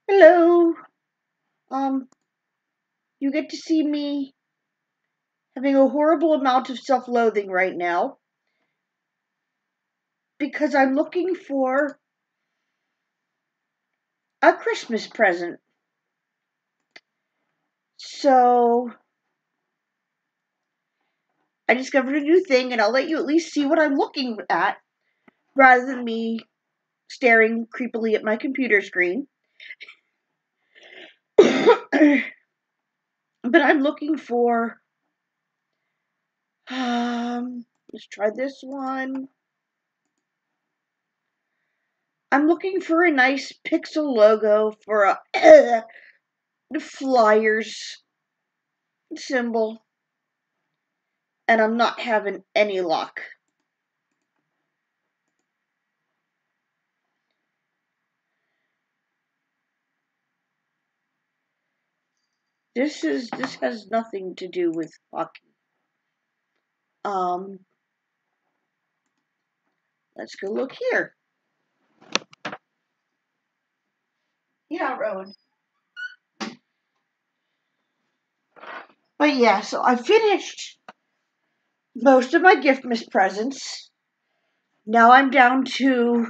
Hello. Um, you get to see me having a horrible amount of self-loathing right now because I'm looking for a Christmas present. So, I discovered a new thing and I'll let you at least see what I'm looking at rather than me staring creepily at my computer screen. But I'm looking for let's try this one. I'm looking for a nice pixel logo for a Flyers symbol, and I'm not having any luck. This has nothing to do with hockey. Um, let's go look here. Yeah, Rowan. But yeah, so I finished most of my gift miss presents. Now I'm down to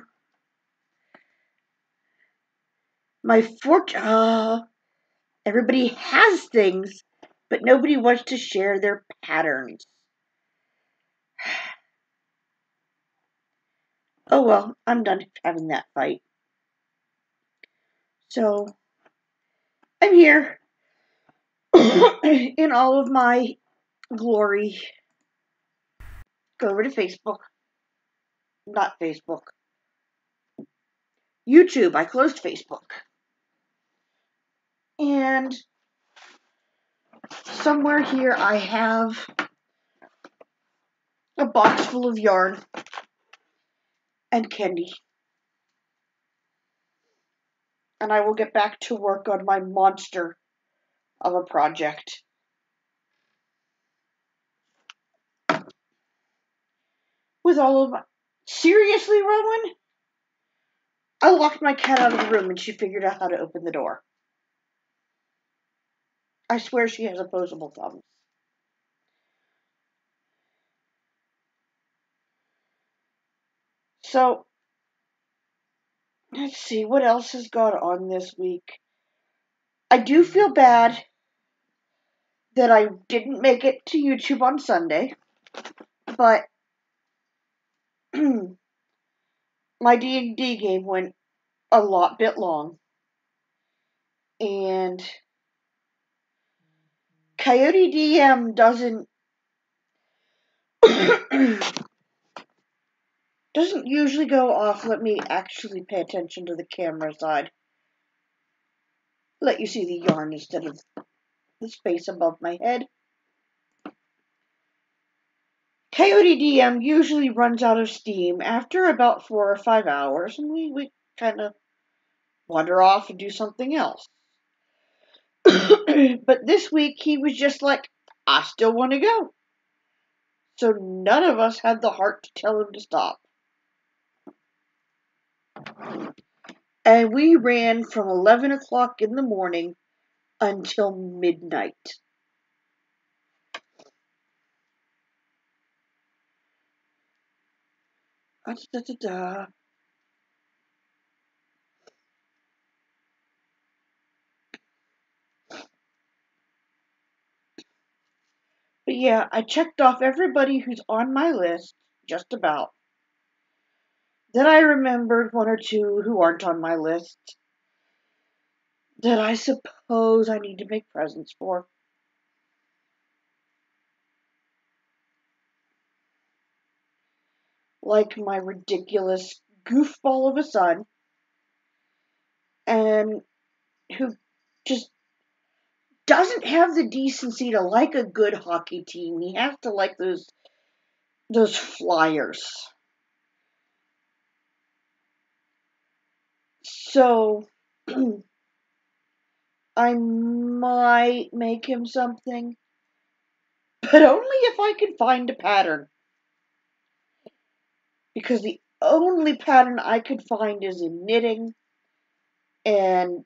my fort. Everybody has things, but nobody wants to share their patterns. Oh well, I'm done having that fight. So I'm here in all of my glory. Go over to Facebook. Not Facebook. YouTube. I closed Facebook. And somewhere here I have a box full of yarn and candy. And I will get back to work on my monster of a project. With all of my. Seriously, Rowan? I locked my cat out of the room and she figured out how to open the door. I swear she has opposable thumbs. So, let's see, what else has gone on this week? I do feel bad that I didn't make it to YouTube on Sunday, but my D&D game went a lot bit long, and Coyote DM doesn't usually go off. Let me actually pay attention to the camera side. Let you see the yarn instead of the space above my head. Coyote DM usually runs out of steam after about 4 or 5 hours, and we kind of wander off and do something else. But this week he was just like, I still want to go. So none of us had the heart to tell him to stop. And we ran from 11 o'clock in the morning until midnight. Da-da-da-da. But yeah, I checked off everybody who's on my list, just about. Then I remembered one or two who aren't on my list that I suppose I need to make presents for. Like my ridiculous goofball of a son, and who just doesn't have the decency to like a good hockey team. He has to like those Flyers. So I might make him something, but only if I can find a pattern. Because the only pattern I could find is in knitting, and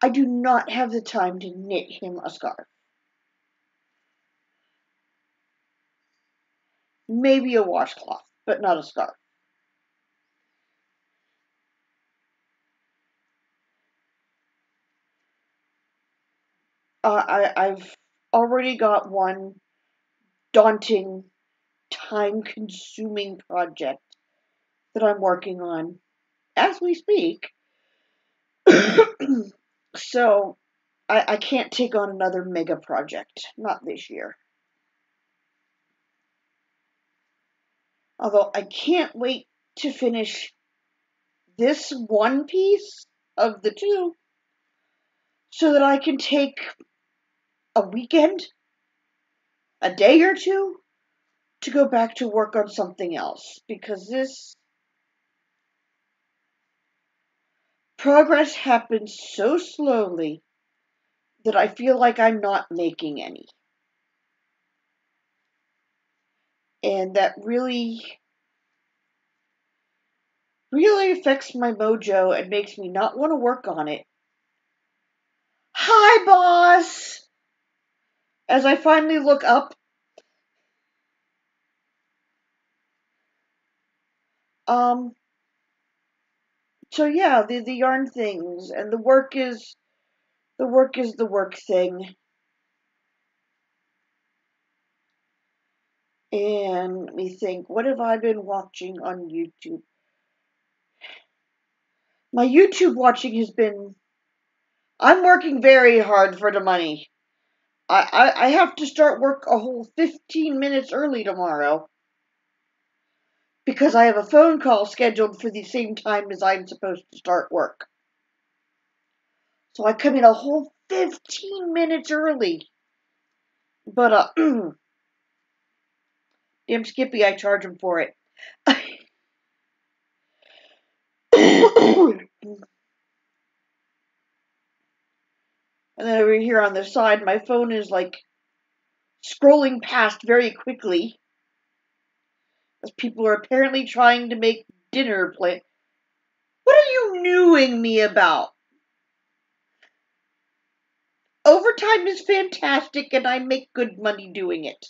I do not have the time to knit him a scarf. Maybe a washcloth, but not a scarf. I've already got one daunting, time consuming project that I'm working on as we speak. So I can't take on another mega project, not this year. Although I can't wait to finish this one piece of the two so that I can take a weekend, a day or two, to go back to work on something else. Because this progress happens so slowly that I feel like I'm not making any. And that really affects my mojo and makes me not want to work on it. Hi, boss! As I finally look up, um, so yeah, the yarn things and the work thing. And let me think, what have I been watching on YouTube? My YouTube watching has been, I'm working very hard for the money. I have to start work a whole 15 minutes early tomorrow because I have a phone call scheduled for the same time as I'm supposed to start work. So I come in a whole 15 minutes early. But, damn Skippy, I charge him for it. And then over here on the side, my phone is like scrolling past very quickly as people are apparently trying to make dinner play. What are you newing me about? Overtime is fantastic and I make good money doing it.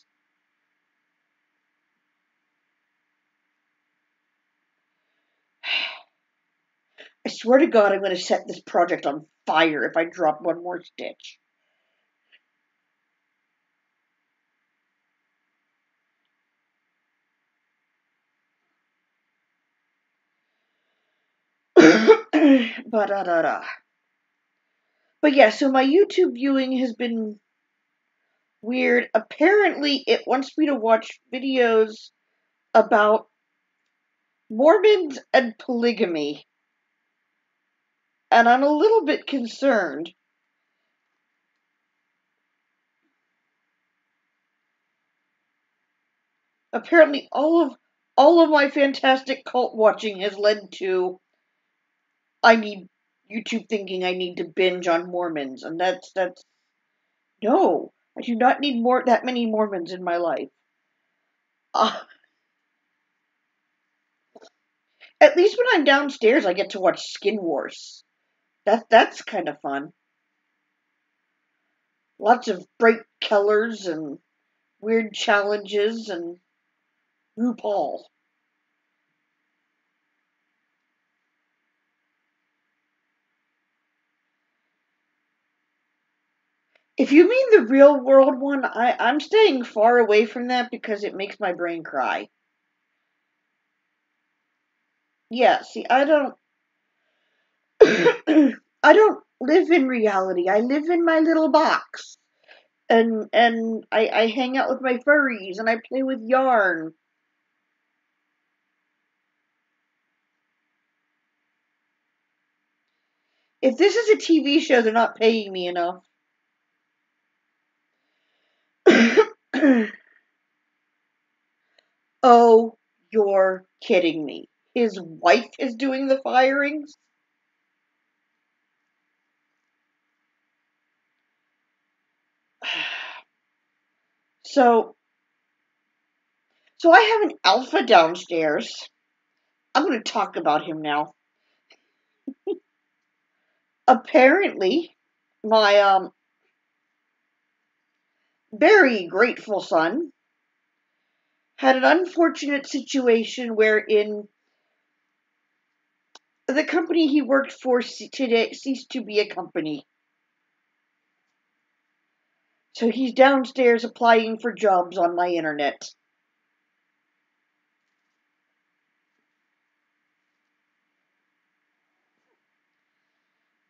I swear to God, I'm going to set this project on fire if I drop one more stitch. Ba-da-da-da. But yeah, so my YouTube viewing has been weird. Apparently, it wants me to watch videos about Mormons and polygamy. And I'm a little bit concerned. Apparently, all of my fantastic cult watching has led to I need YouTube thinking I need to binge on Mormons, and that's no. I do not need that many Mormons in my life. Uh, at least when I'm downstairs, I get to watch Skin Wars. That's kind of fun. Lots of bright colors and weird challenges and RuPaul. If you mean the real world one, I'm staying far away from that because it makes my brain cry. Yeah, see, I don't live in reality. I live in my little box. And I hang out with my furries and I play with yarn. If this is a TV show, they're not paying me enough. Oh, you're kidding me. His wife is doing the firings? So, so I have an alpha downstairs. I'm going to talk about him now. Apparently, my very grateful son had an unfortunate situation wherein the company he worked for today ceased to be a company. So he's downstairs applying for jobs on my internet.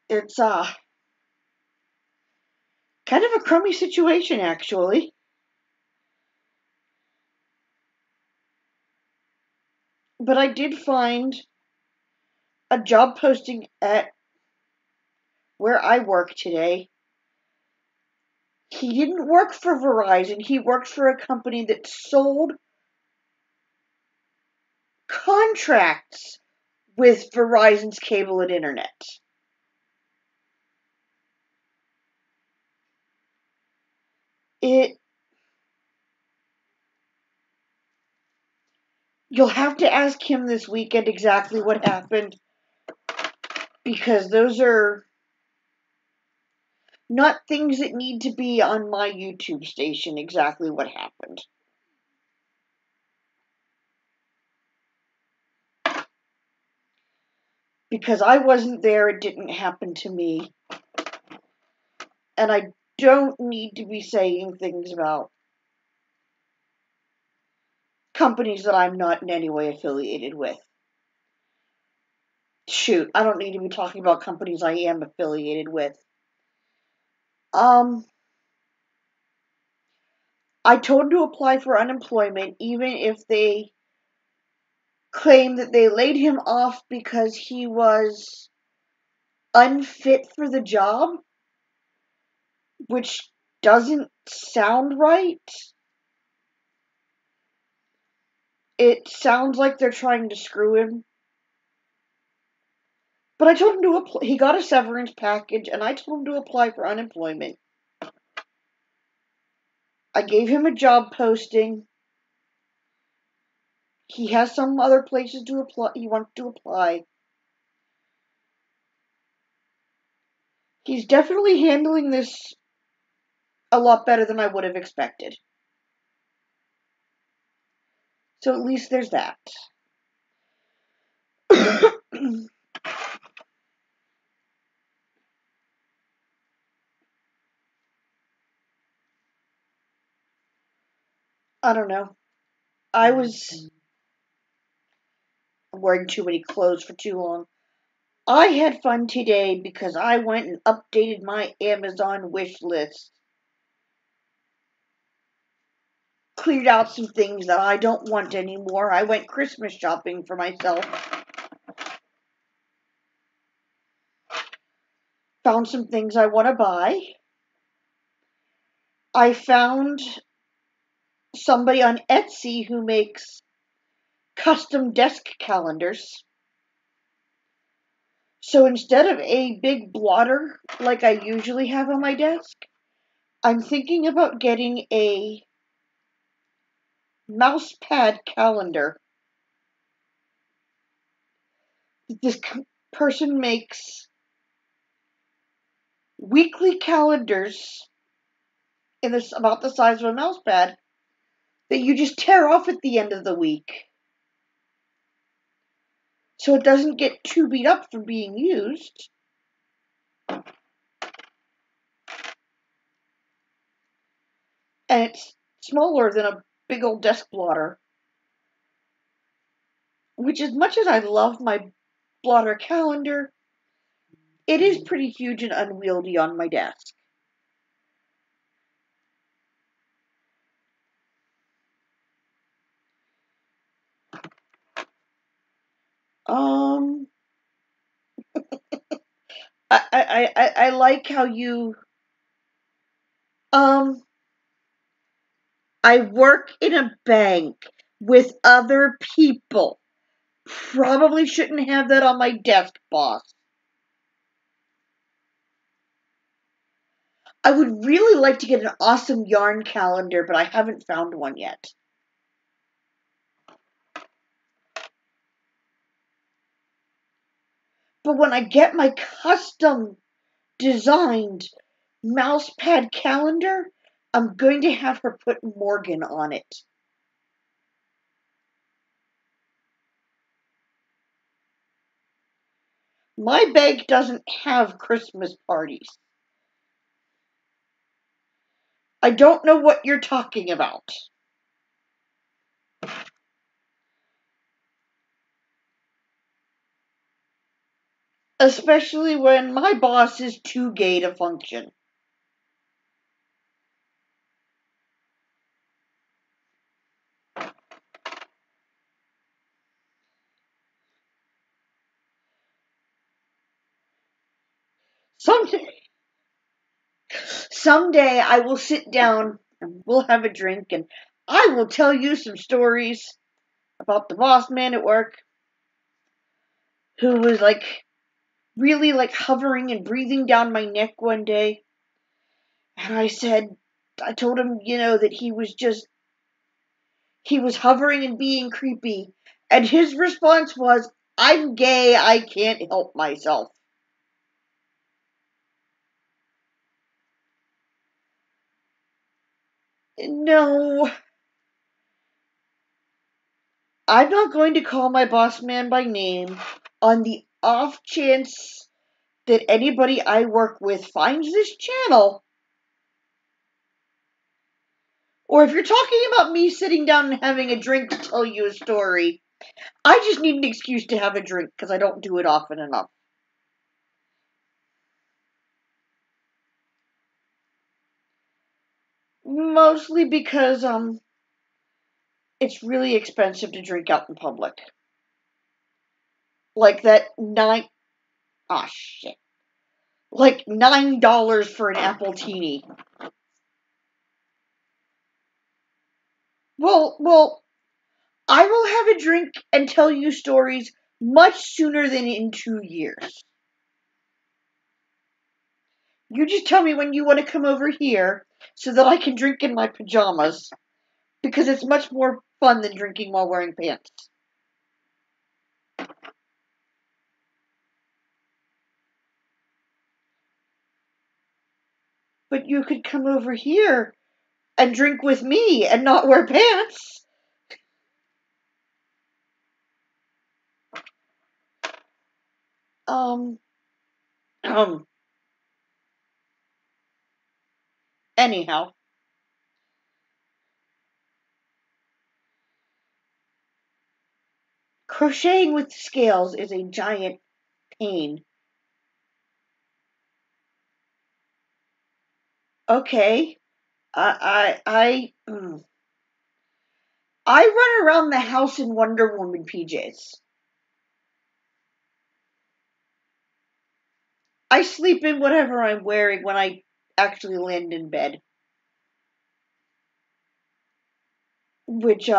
It's kind of a crummy situation, actually. But I did find a job posting at where I work today. He didn't work for Verizon. He worked for a company that sold contracts with Verizon's cable and internet. It You'll have to ask him this weekend exactly what happened, because those are not things that need to be on my YouTube station, exactly what happened. Because I wasn't there, it didn't happen to me. And I don't need to be saying things about companies that I'm not in any way affiliated with. Shoot, I don't need to be talking about companies I am affiliated with. I told him to apply for unemployment, even if they claim that they laid him off because he was unfit for the job, which doesn't sound right. It sounds like they're trying to screw him. But I told him to apply. He got a severance package, and I told him to apply for unemployment. I gave him a job posting. He has some other places to apply. He wants to apply. He's definitely handling this a lot better than I would have expected. So at least there's that. I don't know. I was wearing too many clothes for too long. I had fun today because I went and updated my Amazon wish list. Cleared out some things that I don't want anymore. I went Christmas shopping for myself. Found some things I want to buy. I found somebody on Etsy who makes custom desk calendars. So instead of a big blotter like I usually have on my desk, I'm thinking about getting a mousepad calendar. This person makes weekly calendars in this about the size of a mousepad that you just tear off at the end of the week, so it doesn't get too beat up from being used. And it's smaller than a big old desk blotter. Which, as much as I love my blotter calendar, it is pretty huge and unwieldy on my desk. Um, I like how you, um, I work in a bank with other people. Probably shouldn't have that on my desk, boss. I would really like to get an awesome yarn calendar, but I haven't found one yet. But when I get my custom designed Mousepad calendar? I'm going to have her put Morgan on it. My bank doesn't have Christmas parties. I don't know what you're talking about. Especially when my boss is too gay to function. Someday I will sit down and we'll have a drink and I will tell you some stories about the boss man at work who was really hovering and breathing down my neck one day. And I told him, that he was hovering and being creepy. And his response was, I'm gay, I can't help myself. No, I'm not going to call my boss man by name on the off chance that anybody I work with finds this channel. Or if you're talking about me sitting down and having a drink to tell you a story, I just need an excuse to have a drink because I don't do it often enough. Mostly because it's really expensive to drink out in public. Like that shit. Like $9 for an Appletini. Well, I will have a drink and tell you stories much sooner than in 2 years. You just tell me when you want to come over here so that I can drink in my pajamas. Because it's much more fun than drinking while wearing pants. But you could come over here and drink with me and not wear pants. Um, um, anyhow. Crocheting with scales is a giant pain. Okay. I run around the house in Wonder Woman PJs. I sleep in whatever I'm wearing when I actually land in bed. Which,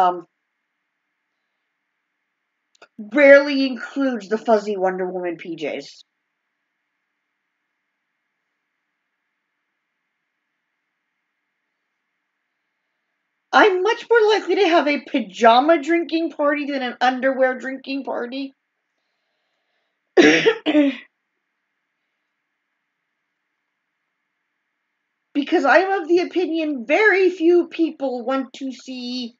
rarely includes the fuzzy Wonder Woman PJs. I'm much more likely to have a pajama drinking party than an underwear drinking party. Because I'm of the opinion very few people want to see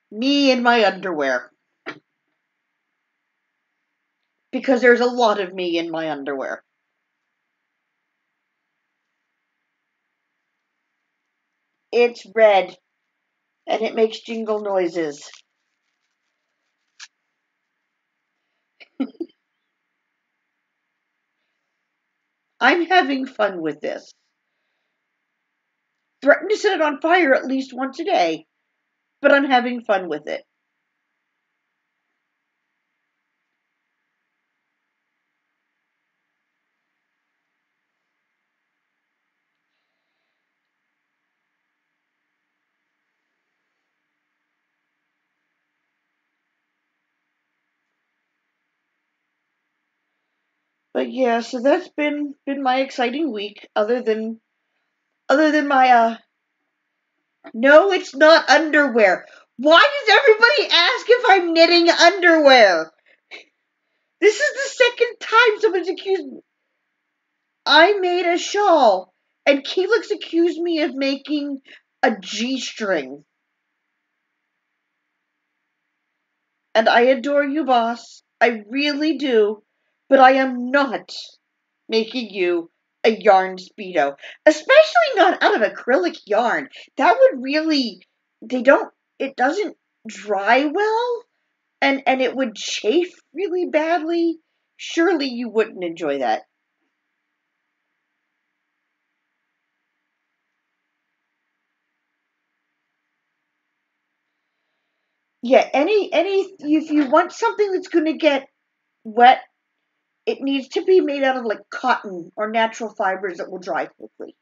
me in my underwear. Because there's a lot of me in my underwear. It's red, and it makes jingle noises. I'm having fun with this. Threaten to set it on fire at least once a day, but I'm having fun with it. But yeah, so that's been my exciting week. Other than my no, it's not underwear. Why does everybody ask if I'm knitting underwear? This is the second time someone's accused me. I made a shawl And Keelix accused me of making a G-string. And I adore you, boss. I really do. But I am not making you a yarn Speedo. Especially not out of acrylic yarn. That would really, it doesn't dry well. And it would chafe really badly. Surely you wouldn't enjoy that. Yeah, if you want something that's going to get wet, it needs to be made out of like cotton or natural fibers that will dry quickly.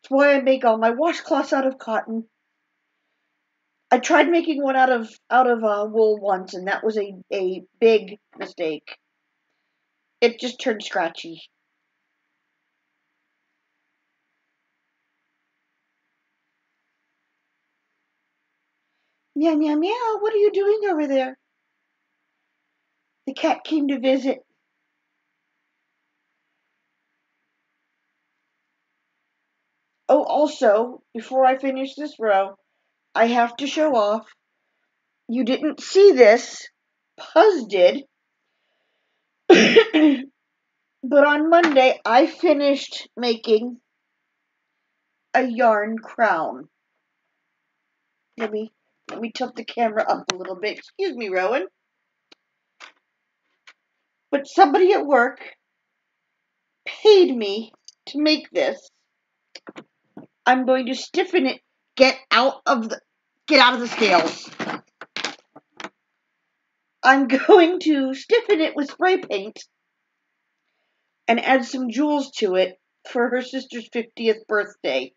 That's why I make all my washcloths out of cotton. I tried making one out of wool once, and that was a big mistake. It just turned scratchy. Meow meow meow. What are you doing over there? The cat came to visit. Oh, also, before I finish this row, I have to show off. You didn't see this. Puz did. But on Monday, I finished making a yarn crown. Let me tilt the camera up a little bit. Excuse me, Rowan. But somebody at work paid me to make this. I'm going to stiffen it. Get out of the scales. I'm going to stiffen it with spray paint and add some jewels to it for her sister's 50th birthday.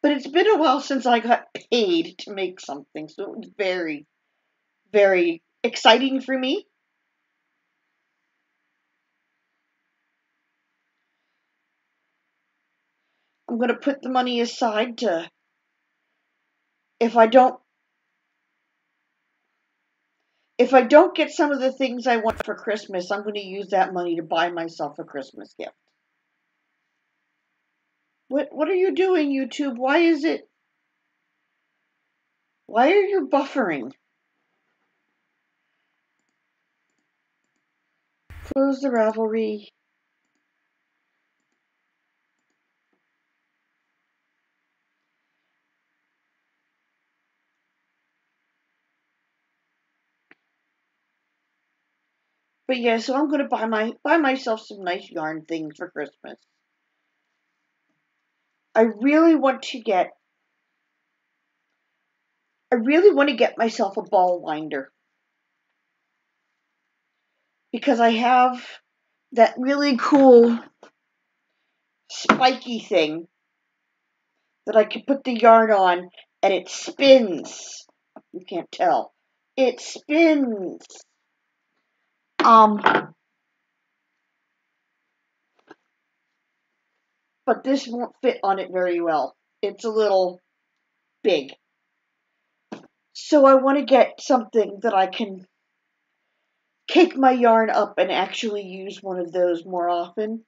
But it's been a while since I got paid to make something, so it was very, very exciting for me. I'm going to put the money aside to, if I don't get some of the things I want for Christmas, I'm going to use that money to buy myself a Christmas gift. What are you doing, YouTube? Why are you buffering? Close the Ravelry. But yeah, so I'm gonna buy myself some nice yarn things for Christmas. I really want to get myself a ball winder because I have that really cool spiky thing that I can put the yarn on and it spins. You can't tell. It spins. Um, but this won't fit on it very well. It's a little big. So I want to get something that I can cake my yarn up and actually use one of those more often.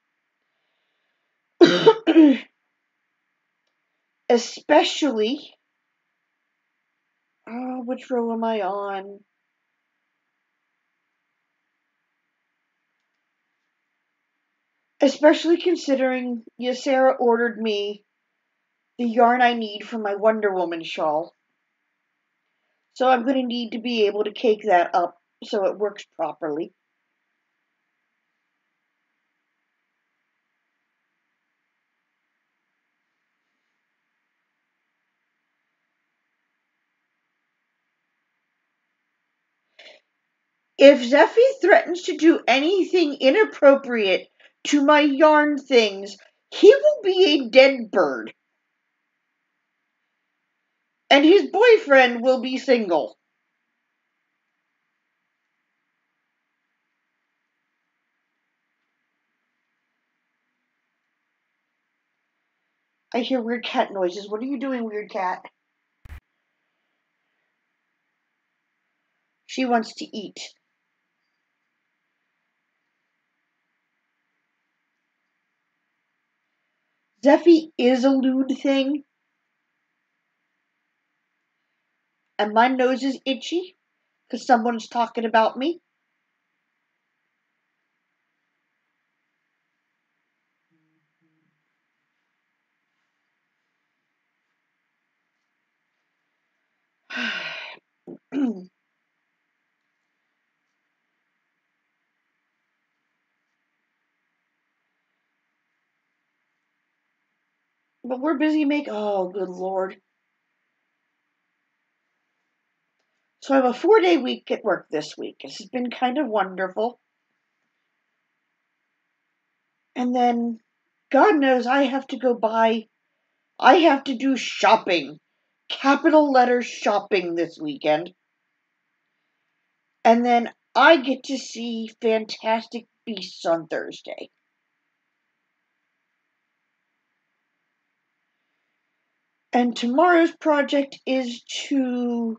Especially, which row am I on? Especially considering Yasera ordered me the yarn I need for my Wonder Woman shawl. So I'm going to need to be able to cake that up so it works properly. If Zeffy threatens to do anything inappropriate to my yarn things, he will be a dead bird. And his boyfriend will be single. I hear weird cat noises. What are you doing, weird cat? She wants to eat. Zeffy is a lewd thing, and my nose is itchy because someone's talking about me. But we're busy making. Oh, good lord. So I have a 4-day week at work this week. This has been kind of wonderful. And then, God knows, I have to do shopping. Capital letter shopping this weekend. And then I get to see Fantastic Beasts on Thursday. And tomorrow's project is to.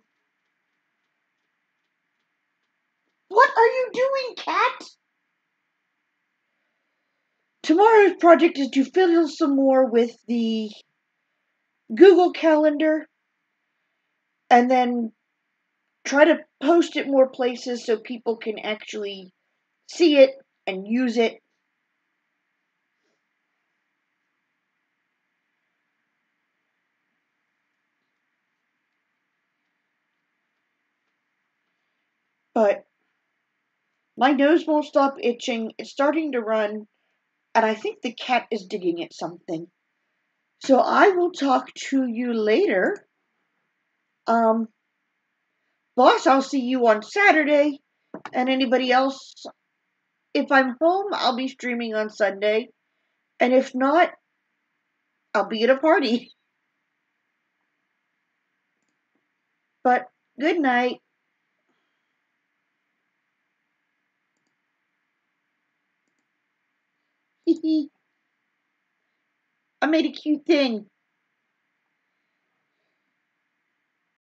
What are you doing, cat? Tomorrow's project is to fiddle some more with the Google Calendar and then try to post it more places so people can actually see it and use it. But my nose won't stop itching. It's starting to run, and I think the cat is digging at something. So I will talk to you later. Um, Boss, I'll see you on Saturday. And anybody else, if I'm home, I'll be streaming on Sunday. And if not, I'll be at a party. But good night. Hee hee. I made a cute thing.